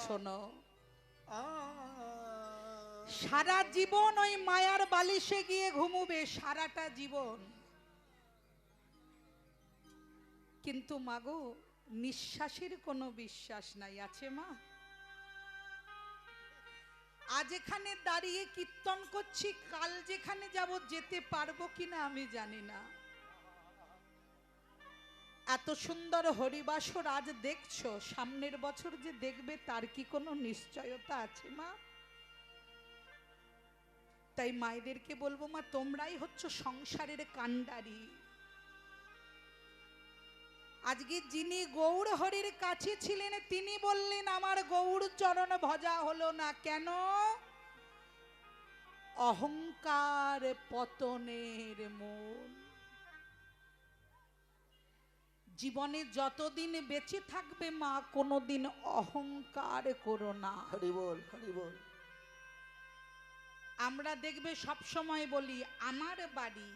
শোনো, সারা জীবন ওই মায়ার বালিশে গিয়ে ঘুমুবে সারাটা জীবন, কিন্তু মাগো নিঃশ্বাসের কোনো বিশ্বাস নাই। আছে মা? আজ এখানে দাঁড়িয়ে কীর্তন করছি, কাল যেখানে যাব যেতে পারবো কিনা আমি জানি না। এত সুন্দর হরিবাসর আজ দেখছো, সামনের বছর যে দেখবে তার কি কোনো নিশ্চয়তা আছে মা? তাই মায়েদেরকে বলবো, মা তোমরাই হচ্ছ সংসারের কাণ্ডারি। আজকে যিনি গৌর হরির কাছে ছিলেন তিনি বললেন আমার গৌর চরণ ভজা হলো না কেন? অহংকার পতনের মূল। জীবনে যতদিন বেঁচে থাকবে মা কোনোদিন অহংকার করো না। হরি বল, হরি বল। আমরা দেখবে সব সময় বলি আমার বাড়ি,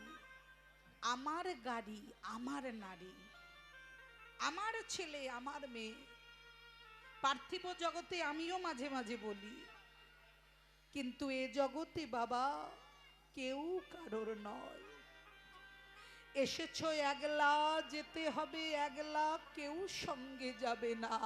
আমার গাড়ি, আমার নারী, আমার ছেলে, আমার মেয়ে। পার্থিব জগতে আমিও মাঝে মাঝে বলি, কিন্তু এ জগতে বাবা কেউ কারোর নয়। এসেছো একলা, যেতে হবে একলা, কেউ সঙ্গে যাবে না।